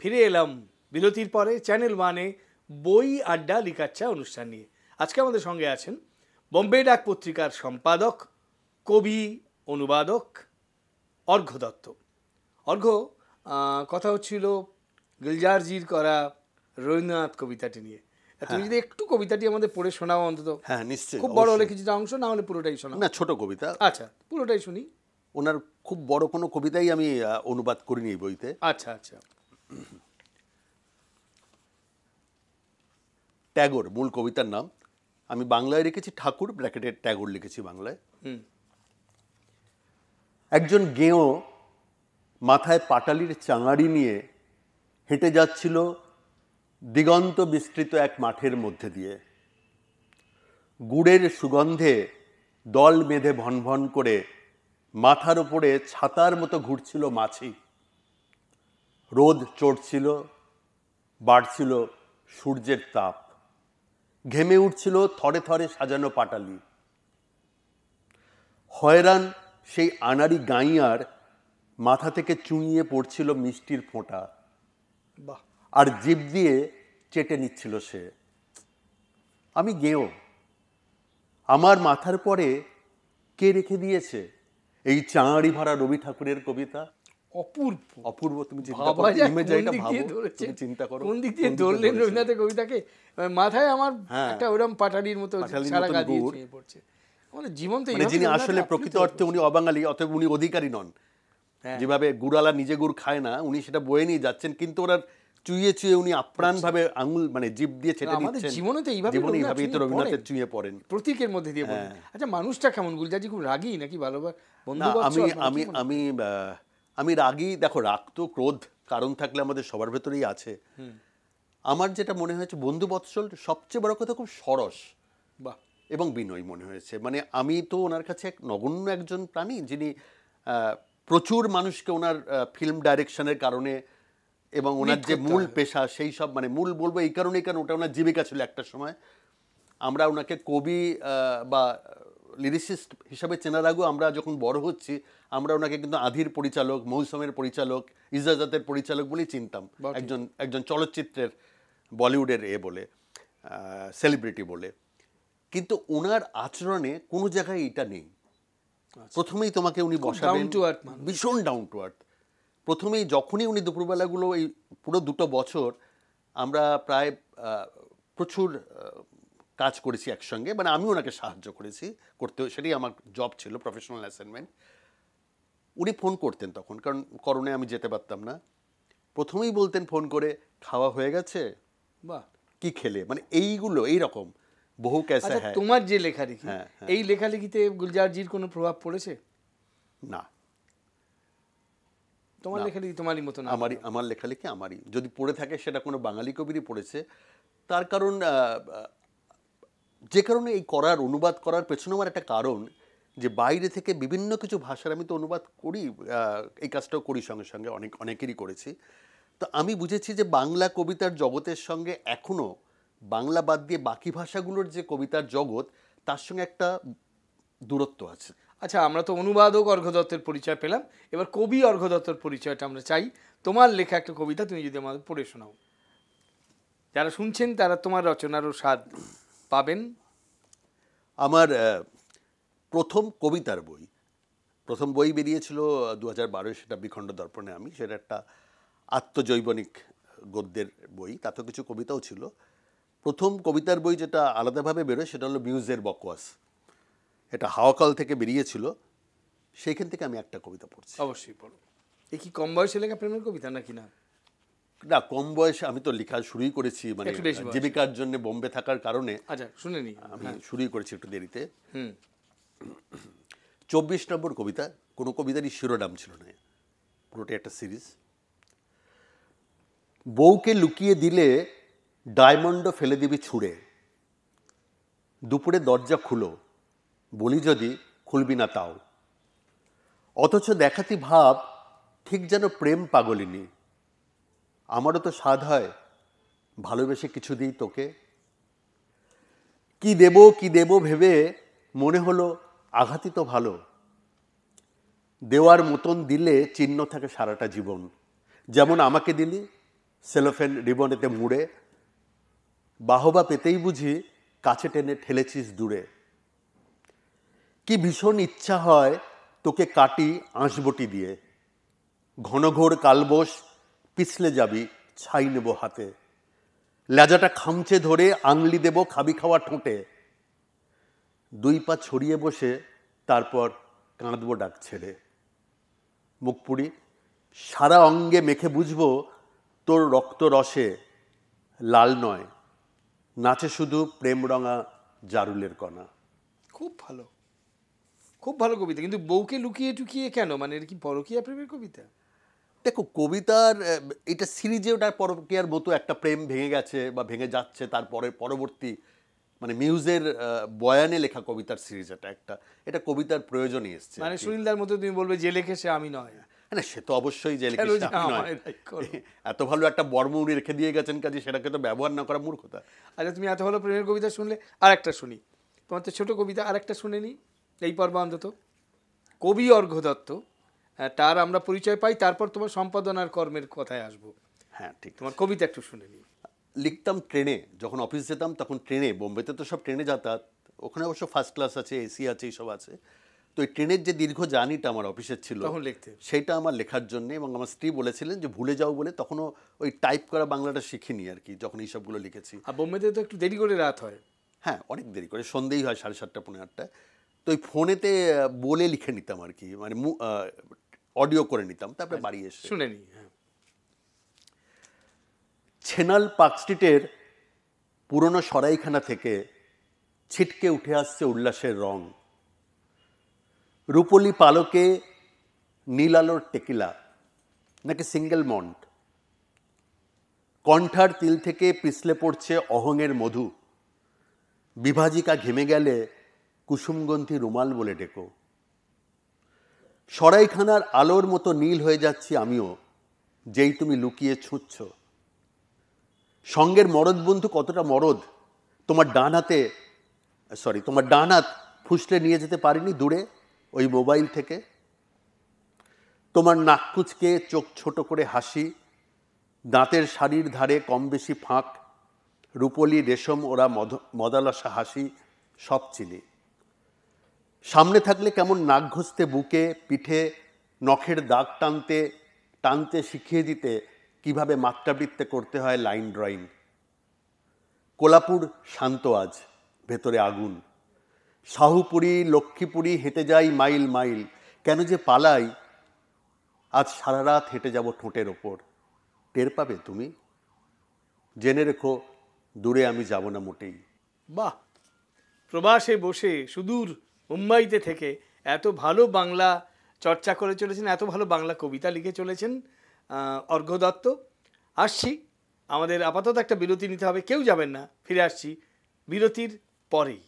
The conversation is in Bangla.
ফিরে এলাম বিরতির পরে চ্যানেল ওয়ানে বই আড্ডা লিকাচ্ছা অনুষ্ঠান নিয়ে। আজকে আমাদের সঙ্গে আছেন বোম্বে ডাক পত্রিকার সম্পাদক, কবি, অনুবাদক অর্ঘ্য দত্ত। অর্ঘ্য, কথা হচ্ছিল গুলজারজির করা রবীন্দ্রনাথ কবিতাটি নিয়ে। তুমি যদি একটু কবিতাটি আমাদের পড়ে শোনাও অন্তত। হ্যাঁ, নিশ্চয়ই। খুব বড় হলে কিছুটা অংশ, না হলে পুরোটাই শোনাও। না, ছোট কবিতা। আচ্ছা, পুরোটাই শুনি। ওনার খুব বড় কোনো কবিতাই আমি অনুবাদ করিনি এই বইতে। আচ্ছা আচ্ছা। ট্যাগর মূল কবিতার নাম। আমি বাংলায় রেখেছি ঠাকুর, ব্র্যাকেটে ট্যাগর লিখেছি বাংলায়। একজন গেঁয়ো মাথায় পাটালির চাঙাড়ি নিয়ে হেঁটে যাচ্ছিল দিগন্ত বিস্তৃত এক মাঠের মধ্যে দিয়ে। গুড়ের সুগন্ধে দল বেঁধে ভনভন করে মাথার উপরে ছাতার মতো ঘুরছিল মাছি। রোদ চড়ছিল, বাড়ছিল সূর্যের তাপ, ঘেমে উঠছিল থরে থরে সাজানো পাটালি। হয়রান সেই আনাড়ি গাইয়ার মাথা থেকে চুঁইয়ে পড়ছিল মিষ্টির ফোঁটা, আর জিভ দিয়ে চেটে নিচ্ছিল সে। আমি গেঁয়ো, আমার মাথার পরে কে রেখে দিয়েছে এই চাঁড়ি ভরা রবি ঠাকুরের কবিতা? অপূর্ব অপূর্ব। তুমি চিন্তা করো কোন দিক দিয়ে ধরলেন রবীন্দ্রনাথের কবিতাকে। মাথায় আমার একটা ওরকম পাটালির মতো সারা গা দিয়ে ছুঁয়ে পড়ছে। আমাদের জীবন্ত, যিনি আসলে প্রকৃত অর্থে উনি অবাঙালি, অতএব উনি অধিকারী নন। যেভাবে গুড়ালা নিজে গুড় খায় না, উনি সেটা বয়ে নিয়ে যাচ্ছেন, কিন্তু ওরা চুইয়ে চুইয়ে উনি আপ্রাণ ভাবে আঙুল মানে জিভ দিয়ে ছেটে দিচ্ছেন। জীবনে তো এইভাবে রবীন্দ্রনাথের চুইয়ে পড়েন, প্রতীকের মধ্যে দিয়ে পড়েন। আচ্ছা, মানুষটা কেমন? গুলজারজি খুব রাগী নাকি বন্ধু? আমি রাগী। দেখো, রাগ তো ক্রোধ কারণ থাকলে আমাদের সবার ভেতরেই আছে। আমার যেটা মনে হয়েছে বন্ধু বৎসল, সবচেয়ে বড় কথা খুব সরস এবং বিনয়ী মনে হয়েছে। মানে আমি তো ওনার কাছে এক নগণ্য একজন প্রাণী, যিনি প্রচুর মানুষকে ওনার ফিল্ম ডাইরেকশনের কারণে এবং ওনার যে মূল পেশা সেই সব, মানে মূল বলবো এই কারণেই, কারণ ওটা ওনার জীবিকা ছিল একটা সময়। আমরা ওনাকে কবি বা লিরিসিস্ট হিসাবে চেনার আগেও আমরা যখন বড় হচ্ছি, আমরা ওনাকে কিন্তু আধির পরিচালক, মৌসুমের পরিচালক, ইজাজাতের পরিচালক বলেই চিনতাম। একজন চলচ্চিত্রের বলিউডের বলে সেলিব্রিটি বলে। কিন্তু ওনার আচরণে কোনো জায়গায় এটা নেই। প্রথমেই তোমাকে উনি বসাবেন ভীষণ ডাউন টু আর্থ। প্রথমেই যখনই উনি দুপুরবেলাগুলো, এই পুরো 2 বছর আমরা প্রায় প্রচুর কাজ করেছি একসঙ্গে, মানে আমি ওনাকে সাহায্য করতে, সেটাই আমার জব ছিল, প্রফেশনাল অ্যাসাইনমেন্ট। উনি ফোন করতেন তখন, কারণ করোনায় আমি যেতে পারতাম না। প্রথমেই বলতেন ফোন করে, খাওয়া হয়ে গেছে, বাহ কি খেলে, মানে এইগুলো এইরকম বহু ক্যাসে। হ্যাঁ, তোমার যে লেখালেখি, এই লেখালেখিতে গুলজারজির কোনো প্রভাব পড়েছে? না, তোমার লেখালেখি তোমারই মতো না। আমার লেখালেখি আমারই। যদি পড়ে থাকে সেটা কোনো বাঙালি কবিরই পড়েছে। তার কারণ, যে কারণে এই অনুবাদ করার পেছনে আমার একটা কারণ, যে বাইরে থেকে বিভিন্ন কিছু ভাষার আমি তো অনুবাদ করি, এই কাজটাও করি সঙ্গে সঙ্গে, অনেকেরই করেছি। তো আমি বুঝেছি যে বাংলা কবিতার জগতের সঙ্গে এখনও বাংলা বাদ দিয়ে বাকি ভাষাগুলোর যে কবিতার জগৎ, তার সঙ্গে একটা দূরত্ব আছে। আচ্ছা, আমরা তো অনুবাদক অর্ঘ্য দত্তের পরিচয় পেলাম, এবার কবি অর্ঘ্য দত্তের পরিচয়টা আমরা চাই। তোমার লেখা একটা কবিতা তুমি যদি আমাদের পড়ে শোনাও, যারা শুনছেন তারা তোমার রচনারও স্বাদ পাবেন। আমার প্রথম কবিতার বই, প্রথম বই বেরিয়েছিল 2012, সেটা বিখণ্ড দর্পণে। সেটা একটা আত্মজৈবনিক গদ্যের বই, তাতে কিছু কবিতাও ছিল। প্রথম কবিতার বই যেটা আলাদাভাবে বেরোয় সেটা হলো মিউজের বকওয়াস। এটা হাওয়াকাল থেকে বেরিয়েছিল, সেইখান থেকে আমি একটা কবিতা পড়ছি। অবশ্যই পড়ো। এ কি কম বয়সে লেখা প্রেমের কবিতা নাকি? না না, কম বয়সে আমি তো লেখা শুরুই করেছি, মানে জীবিকার জন্য বোম্বে থাকার কারণে। আচ্ছা, শুনে নি, আমি শুরুই করেছি একটু দেরিতে। 24 নম্বর কবিতা। কোনো কবিতারই শিরোনাম ছিল না, পুরোটাই একটা সিরিজ। বউকে লুকিয়ে দিলে ডায়মন্ডও ফেলে দিবি ছুঁড়ে, দুপুরে দরজা খুলো, বলি যদি খুলবি না তাও, অথচ দেখাতি ভাব ঠিক যেন প্রেম পাগলিনী। আমারও তো স্বাদ হয় ভালোবেসে কিছু দিই তোকে, কি দেব ভেবে মনে হলো আঘাতই তো ভালো, দেওয়ার মতন দিলে চিহ্ন থাকে সারাটা জীবন। যেমন আমাকে দিলি, সেলোফেন রিবনেতে মুড়ে, বাহবা পেতেই বুঝি কাছে টেনে ঠেলেছিস দূরে। কি ভীষণ ইচ্ছা হয় তোকে কাটি আঁশবটি দিয়ে, ঘনঘোর কালবোস পিছলে যাবি ছাই নেব হাতে, লেজাটা খামচে ধরে আংলি দেব খাবি খাওয়া ঠোঁটে, 2 পা ছড়িয়ে বসে তারপর কাঁদবো ডাক ছেড়ে। মুখপুরি সারা অঙ্গে মেখে বুঝবো তোর রক্ত রসে লাল নয়, নাচে শুধু প্রেমরঙা জারুলের কণা। খুব ভালো, খুব ভালো কবিতা। কিন্তু বউকে লুকিয়ে টুকিয়ে কেন, মানে এটা কি পরকীয়া প্রেমের কবিতা? দেখো, কবিতার এটা সিরিজে ওটার পরকীয়ার মতো একটা প্রেম ভেঙে গেছে বা ভেঙে যাচ্ছে, তারপরে পরবর্তী মানে মিউজের বয়ানে লেখা কবিতার সিরিজ এটা কবিতার প্রয়োজনই এসছে। মানে সুনীলদার মতো তুমি বলবে যে লিখেছে আমি নয়? না, সে তো অবশ্যই যে লিখেছে আমি নয়। এত ভালো একটা বর্ম উনি রেখে দিয়ে গেছেন, কাজে সেটাকে তো ব্যবহার না করা মূর্খতা। আচ্ছা, তুমি এত ভালো প্রেমের কবিতা শুনলে, আর একটা শুনি তোমার তো ছোট কবিতা, আর একটা শুনে নি এই পর্ব অন্তত। কবি অর্ঘ্য দত্ত, তার আমরা পরিচয় পাই, তারপর তোমার সম্পাদনার কর্মের কথায় আসবো। হ্যাঁ ঠিক, তোমার কবিতা একটু শুনে নি। লিখতাম ট্রেনে, যখন অফিস যেতাম তখন ট্রেনে, বোম্বেতে তো সব ট্রেনে যাতায়াত, ওখানে অবশ্য ফার্স্ট ক্লাস আছে, এসি আছে, এইসব আছে। তো এই ট্রেনের যে দীর্ঘ জার্নিটা আমার অফিসের ছিল, তখন লিখতে সেইটা আমার লেখার জন্য, এবং আমার স্ত্রী বলেছিলেন যে ভুলে যাও বলে, তখনও ওই টাইপ করা বাংলাটা শিখিনি আর কি, যখন এইসবগুলো লিখেছি। আর বোম্বেতে তো একটু দেরি করে রাত হয়। হ্যাঁ, অনেক দেরি করে, সন্ধ্যেই হয় 7:30 পৌনে 8টায়। তো ওই ফোনেতে বলে লিখে নিতাম আর কি, মানে অডিও করে নিতাম, তারপরে বাড়ি এসে শুনে নি। হ্যাঁ, ছেনাল পার্ক স্ট্রিটের পুরনো সরাইখানা থেকে ছিটকে উঠে আসছে উল্লাসের রং, রূপলি পালকে নীল আলোর টেকিলা নাকি সিঙ্গেল মন্ট, কণ্ঠার তিল থেকে পিছলে পড়ছে অহংয়ের মধু, বিভাজিকা ঘেমে গেলে কুসুমগন্ধি রুমাল বলে ডেকো। সরাইখানার আলোর মতো নীল হয়ে যাচ্ছি আমিও, যেই তুমি লুকিয়ে ছুঁচ্ছ। সঙ্গের মরদ বন্ধু কতটা মরদ, তোমার ডান হাত ফুসলে নিয়ে যেতে পারিনি দূরে ওই মোবাইল থেকে। তোমার নাক কুচকে চোখ ছোট করে হাসি, দাঁতের শাড়ির ধারে কম বেশি ফাঁক, রূপলি রেশম ওরা মদালসা হাসি, সব চিনি। সামনে থাকলে কেমন নাক ঘষতে বুকে পিঠে, নখের দাগ টানতে টানতে শিখিয়ে দিতে কিভাবে মাত্রাবৃত্তে করতে হয় লাইন ড্রয়িং। কোলাপুর শান্ত আজ, ভেতরে আগুন। শাহুপুরি লক্ষ্মীপুরি হেঁটে যাই মাইল মাইল, কেন যে পালাই আজ সারা রাত হেঁটে যাব ঠোঁটের ওপর। টের পাবে তুমি, জেনে রেখো দূরে আমি যাব না মোটেই। বাহ! প্রবাসে বসে সুদূর মুম্বাইতে থেকে এত ভালো বাংলা চর্চা করে চলেছেন, এত ভালো বাংলা কবিতা লিখে চলেছেন অর্ঘ্য দত্ত। আসছি, আমাদের আপাতত একটা বিরতি নিতে হবে, কেউ যাবেন না, ফিরে আসছি বিরতির পরেই।